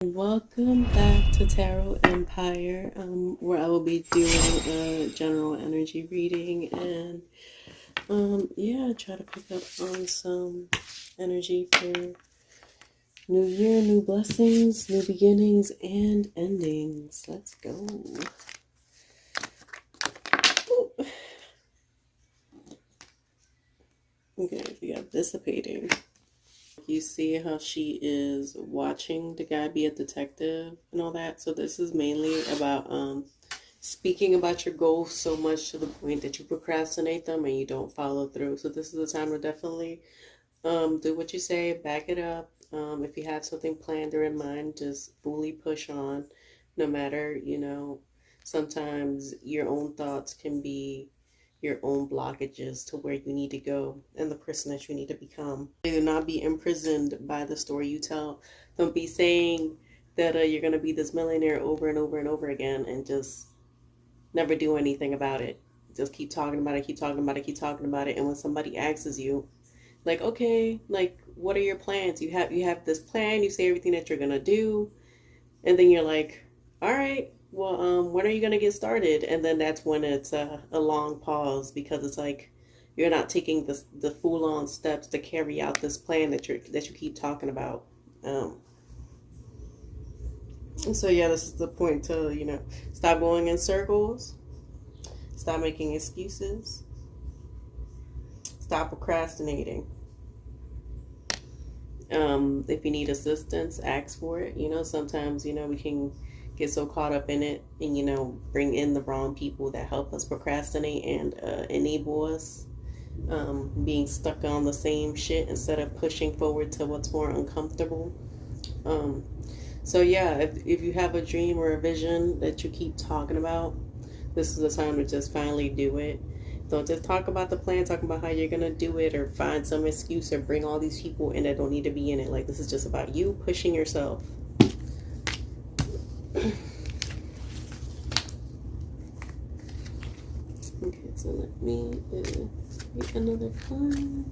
Welcome back to Tarot Empire, where I will be doing a general energy reading and yeah, try to pick up on some energy for new year, new blessings, new beginnings, and endings. Let's go. Ooh. Okay, we got dissipating. You see how she is watching the guy be a detective and all that. So this is mainly about speaking about your goals so much to the point that you procrastinate them and you don't follow through. So this is the time to definitely do what you say, back it up. If you have something planned or in mind, just fully push on. No matter, sometimes your own thoughts can be your own blockages to where you need to go and the person that you need to become. Do not be imprisoned by the story you tell. Don't be saying that you're going to be this millionaire over and over and over again and just never do anything about it. Just keep talking about it, keep talking about it, keep talking about it. And when somebody asks you, like, okay, like, what are your plans? You have this plan, you say everything that you're going to do, and then you're like, all right, well, when are you gonna get started? And then that's when it's a long pause because it's like you're not taking the full on steps to carry out this plan that you keep talking about. Um, so yeah, this is the point to stop going in circles, stop making excuses, stop procrastinating. If you need assistance, ask for it. Sometimes we can get so caught up in it and bring in the wrong people that help us procrastinate and enable us being stuck on the same shit instead of pushing forward to what's more uncomfortable. um, so yeah, if you have a dream or a vision that you keep talking about, this is the time to just finally do it. Don't just talk about the plan, talk about how you're gonna do it, or find some excuse or bring all these people in that don't need to be in it. Like, this is just about you pushing yourself. Okay, so let me get another card.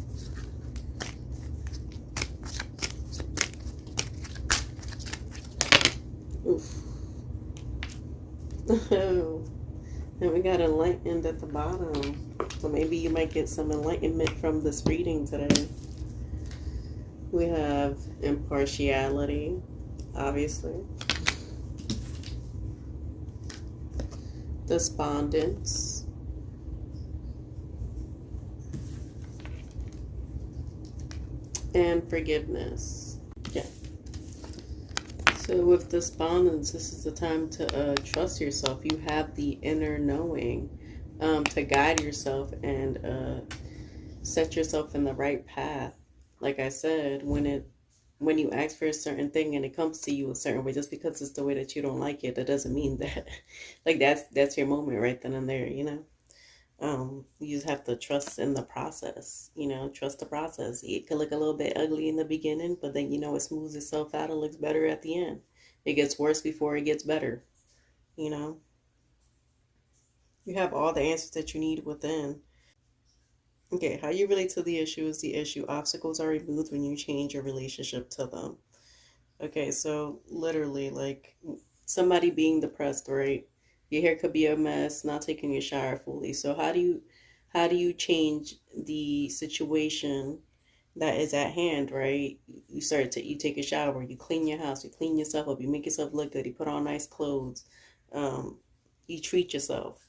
Oof. And we got enlightened at the bottom. So maybe you might get some enlightenment from this reading today. We have impartiality, obviously. Despondence. And forgiveness. Yeah. So with despondence, this is the time to trust yourself. You have the inner knowing to guide yourself and set yourself in the right path. Like I said, when you ask for a certain thing and it comes to you a certain way, just because it's the way that you don't like it, that doesn't mean that like that's your moment right then and there. You just have to trust in the process. Trust the process. It could look a little bit ugly in the beginning, but then it smooths itself out. It looks better at the end. It gets worse before it gets better. You know, you have all the answers that you need within. Okay, how you relate to the issue is the issue. Obstacles are removed when you change your relationship to them. Okay, so literally, like somebody being depressed, right? Your hair could be a mess, not taking your shower fully. So how do you change the situation that is at hand, right? You take a shower, you clean your house, you clean yourself up, you make yourself look good, you put on nice clothes, um, you treat yourself.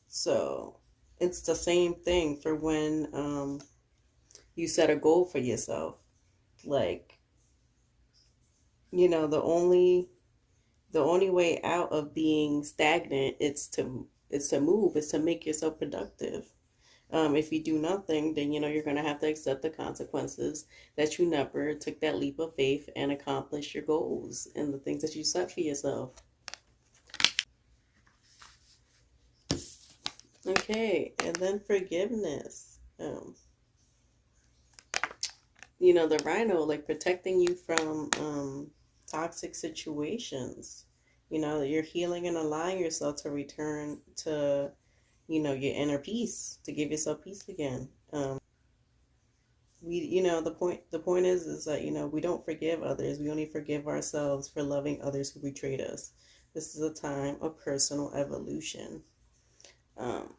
So it's the same thing for when you set a goal for yourself. Like, the only way out of being stagnant is to move, is to make yourself productive. If you do nothing, then you're gonna have to accept the consequences that you never took that leap of faith and accomplished your goals and the things that you set for yourself. Okay, and then forgiveness. The rhino, like protecting you from toxic situations. You're healing and allowing yourself to return to your inner peace, to give yourself peace again. the point is that, we don't forgive others. We only forgive ourselves for loving others who betrayed us. This is a time of personal evolution. Um,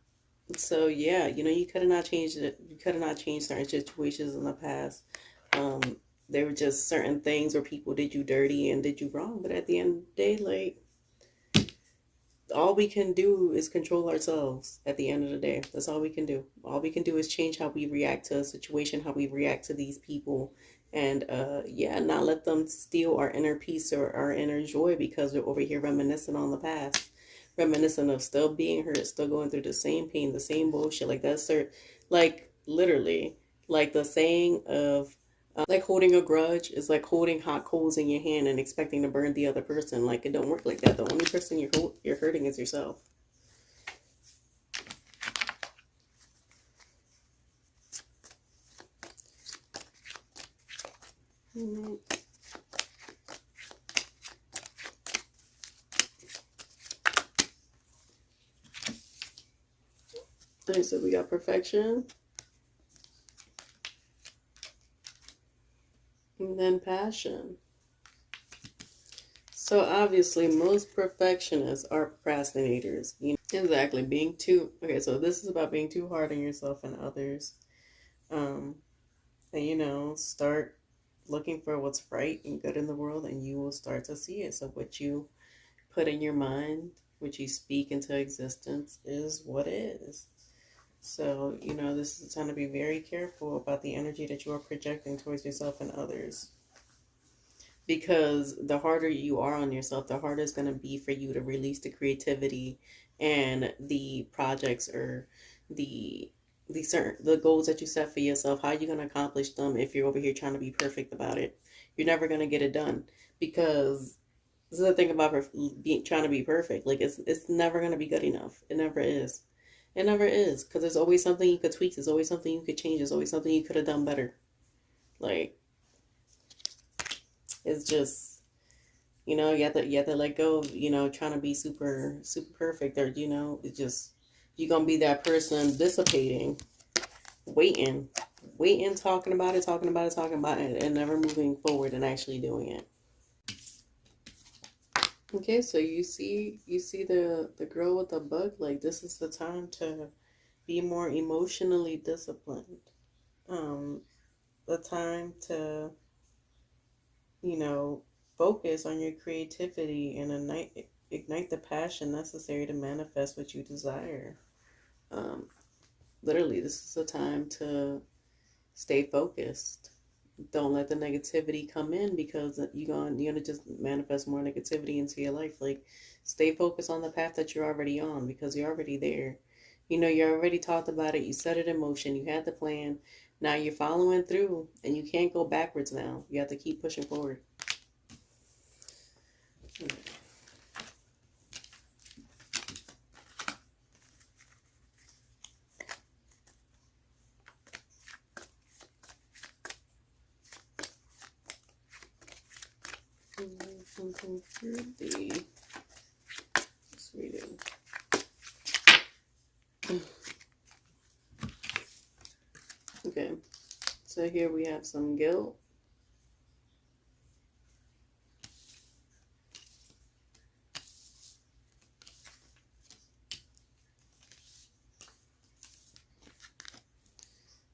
so yeah, you could have not changed it. You could have not changed certain situations in the past. Um, there were just certain things where people did you dirty and did you wrong. But at the end of the day, like, all we can do is control ourselves at the end of the day. That's all we can do. All we can do is change how we react to a situation, how we react to these people, and yeah, not let them steal our inner peace or our inner joy because we're over here reminiscing on the past, reminiscing of still being hurt, still going through the same pain, the same bullshit. Like that's like literally, like the saying of like holding a grudge is like holding hot coals in your hand and expecting to burn the other person. Like it don't work like that. The only person you're hurting is yourself. Mm-hmm. And so we got perfection, and then passion. So obviously, most perfectionists are procrastinators. Exactly, being too okay. So this is about being too hard on yourself and others. Um, and start looking for what's right and good in the world, and you will start to see it. So what you put in your mind, what you speak into existence, is what is. So this is a time to be very careful about the energy that you are projecting towards yourself and others, because the harder you are on yourself, the harder it's going to be for you to release the creativity and the projects or the the goals that you set for yourself. How are you going to accomplish them if you're over here trying to be perfect about it? You're never going to get it done, because this is the thing about trying to be perfect. Like it's never going to be good enough. It never is. It never is, because there's always something you could tweak. There's always something you could change. There's always something you could have done better. Like, it's just, you have to let go of, trying to be super super perfect, or it's just, you're gonna be that person dissipating, waiting, talking about it, and never moving forward and actually doing it. Okay, so you see the girl with the book. Like, this is the time to be more emotionally disciplined. um the time to you know, focus on your creativity and ignite the passion necessary to manifest what you desire. Um, Literally, this is a time to stay focused. Don't let the negativity come in, because you're gonna just manifest more negativity into your life. Like, stay focused on the path that you're already on, because you're already there. You already talked about it. You set it in motion. You had the plan. Now you're following through, and you can't go backwards now. You have to keep pushing forward. Something through the just reading. Okay, so here we have some guilt.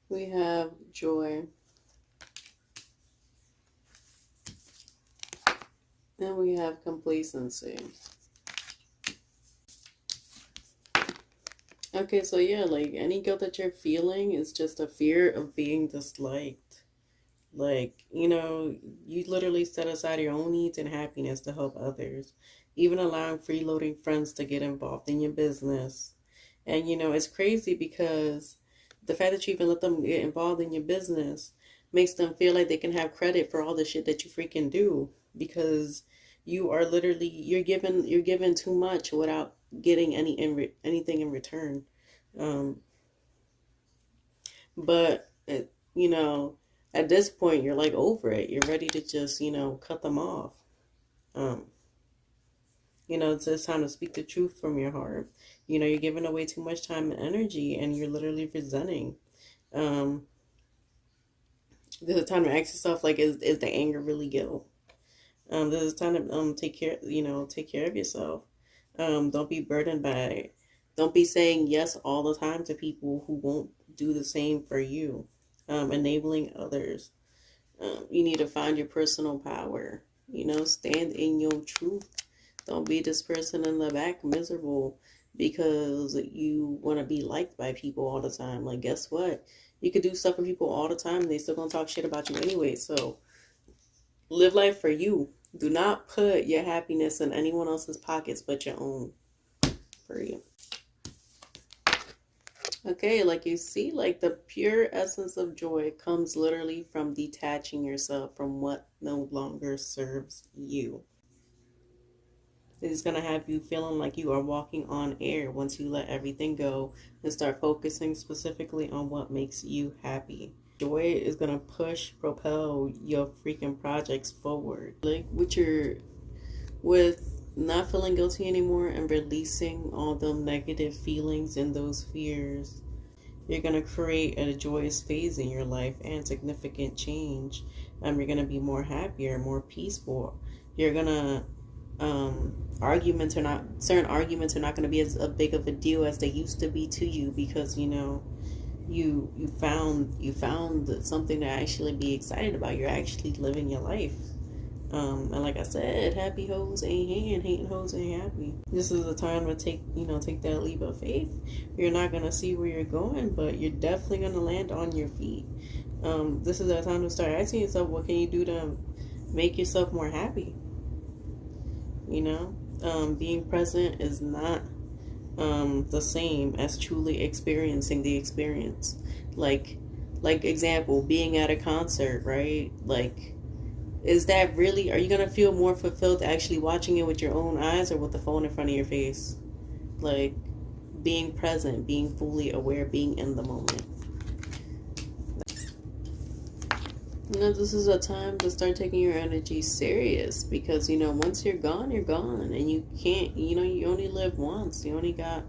We have joy. And we have complacency. Okay, so yeah, like, any guilt that you're feeling is just a fear of being disliked. Like, you literally set aside your own needs and happiness to help others, even allowing freeloading friends to get involved in your business. And it's crazy, because the fact that you even let them get involved in your business makes them feel like they can have credit for all the shit that you freaking do, because you're given too much without getting anything in return. Um, but at this point, you're like over it. You're ready to just cut them off. Um, it's just time to speak the truth from your heart. You're giving away too much time and energy, and you're literally resenting. Um, This is a time to ask yourself, like, is the anger really guilt? This is time to take care of yourself. Don't be burdened by, don't be saying yes all the time to people who won't do the same for you. Enabling others. You need to find your personal power. Stand in your truth. Don't be this person in the back miserable because you want to be liked by people all the time. Like, guess what? You could do stuff for people all the time and they still gonna talk shit about you anyway. So live life for you. Do not put your happiness in anyone else's pockets but your own. For you. Okay, like you see, like the pure essence of joy comes literally from detaching yourself from what no longer serves you. It's going to have you feeling like you are walking on air once you let everything go and start focusing specifically on what makes you happy. Joy is going to propel your freaking projects forward. Like with not feeling guilty anymore and releasing all them negative feelings and those fears, you're going to create a joyous phase in your life and significant change. You're going to be more happier, more peaceful. You're going to certain arguments are not going to be as big of a deal as they used to be to you, because you found something to actually be excited about. You're actually living your life. And like I said, happy hoes ain't hating hoes ain't happy. This is a time to take that leap of faith. You're not gonna see where you're going, but you're definitely gonna land on your feet. This is a time to start asking yourself, what can you do to make yourself more happy? Being present is not the same as truly experiencing the experience. Like example, being at a concert, right? Like, is that really, are you going to feel more fulfilled actually watching it with your own eyes or with the phone in front of your face? Like, being present, being fully aware, being in the moment. This is a time to start taking your energy serious, because, once you're gone, and you can't, you only live once. You only got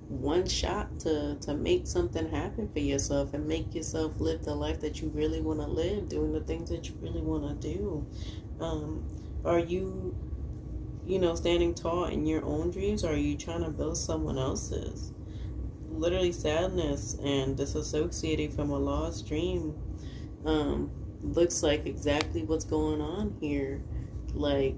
one shot to make something happen for yourself and make yourself live the life that you really want to live, doing the things that you really want to do. Are you, standing tall in your own dreams, or are you trying to build someone else's? Literally, sadness and disassociating from a lost dream looks like exactly what's going on here. Like,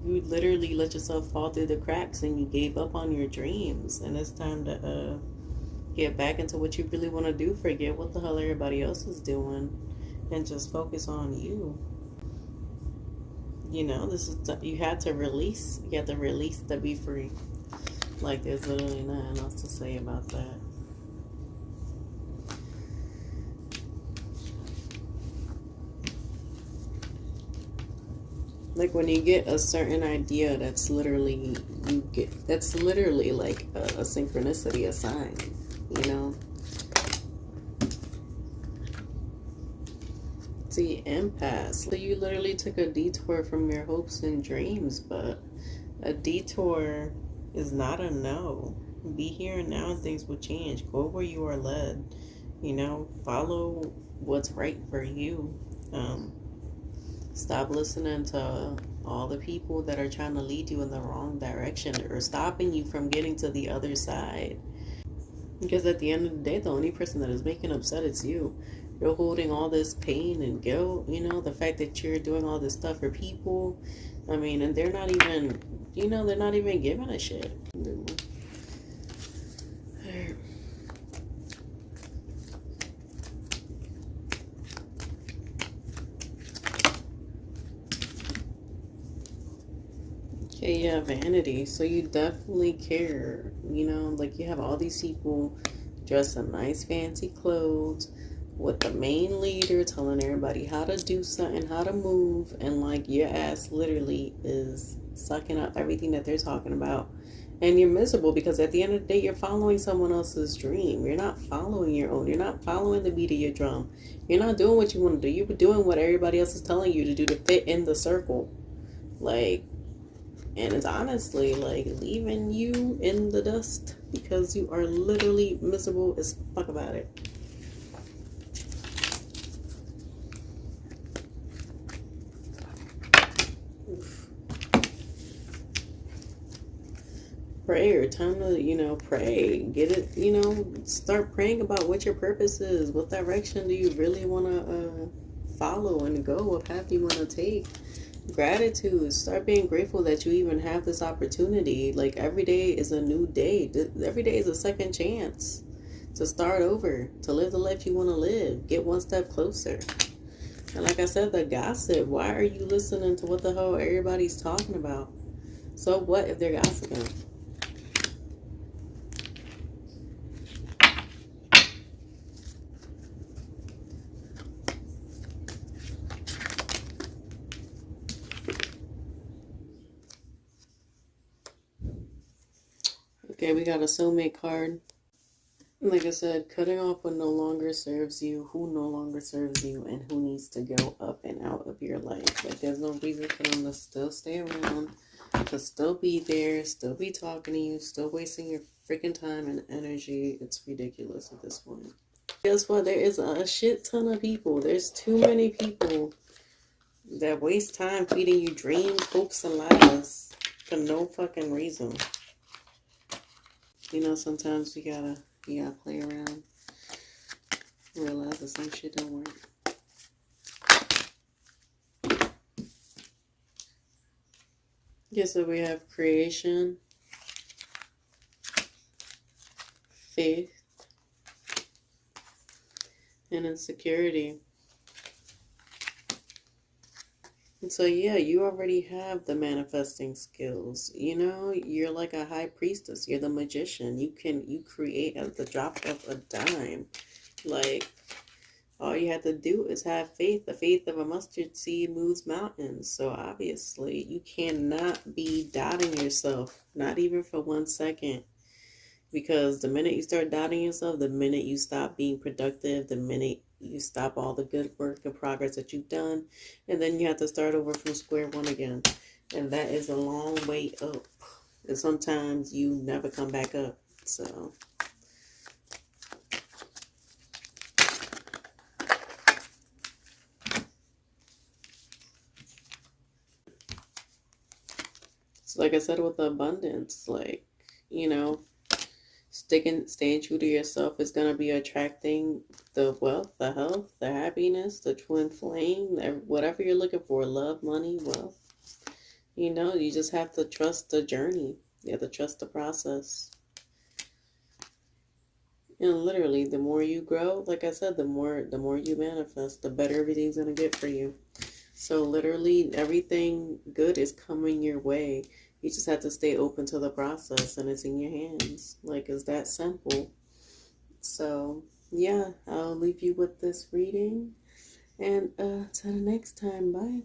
you literally let yourself fall through the cracks and you gave up on your dreams, and it's time to get back into what you really want to do. Forget what the hell everybody else is doing and just focus on you. This is you have to release to be free. Like, there's literally nothing else to say about that. Like, when you get a certain idea, that's literally like a synchronicity, a sign, See, impasse. So you literally took a detour from your hopes and dreams, but a detour is not a no. Be here and now and things will change. Go where you are led. Follow what's right for you. Stop listening to all the people that are trying to lead you in the wrong direction or stopping you from getting to the other side. Because at the end of the day, the only person that is making upset is you. You're holding all this pain and guilt, the fact that you're doing all this stuff for people. And they're not even, they're not even giving a shit. Okay, yeah, vanity. So you definitely care, like you have all these people dressed in nice fancy clothes with the main leader telling everybody how to do something, how to move, and like your ass literally is sucking up everything that they're talking about. And you're miserable because at the end of the day, you're following someone else's dream. You're not following your own. You're not following the beat of your drum. You're not doing what you want to do. You're doing what everybody else is telling you to do to fit in the circle. Like, and it's honestly like leaving you in the dust because you are literally miserable as fuck about it. prayer. Time to, pray. Get it, start praying about what your purpose is. What direction do you really want to follow and go? What path you want to take? Gratitude. Start being grateful that you even have this opportunity. Like, every day is a new day. Every day is a second chance to start over, to live the life you want to live. Get one step closer. And like I said, the gossip. Why are you listening to what the hell everybody's talking about? So what if they're gossiping? Okay, we got a soulmate card. Like I said, cutting off what no longer serves you, who no longer serves you, and who needs to go up and out of your life. Like, there's no reason for them to still stay around, to still be there, still be talking to you, still wasting your freaking time and energy. It's ridiculous at this point. Guess what? There is a shit ton of people. There's too many people that waste time feeding you dreams, hopes, and lies for no fucking reason. Sometimes you gotta play around, realize that some shit don't work. Yeah, so we have creation, faith, and insecurity. And so, yeah, you already have the manifesting skills. You're like a high priestess. You're the magician. You create at the drop of a dime. Like, all you have to do is have faith. The faith of a mustard seed moves mountains. So obviously, you cannot be doubting yourself, not even for 1 second. Because the minute you start doubting yourself, the minute you stop being productive, the minute you stop all the good work and progress that you've done, and then you have to start over from square one again. And that is a long way up. And sometimes you never come back up. So like I said, with the abundance, like, staying true to yourself is going to be attracting the wealth, the health, the happiness, the twin flame, whatever you're looking for, love, money, wealth. You just have to trust the journey. You have to trust the process. And literally, the more you grow, like I said, the more you manifest, the better everything's going to get for you. So literally, everything good is coming your way. You just have to stay open to the process, and it's in your hands. Like, it's that simple. So, yeah, I'll leave you with this reading. And till the next time, bye.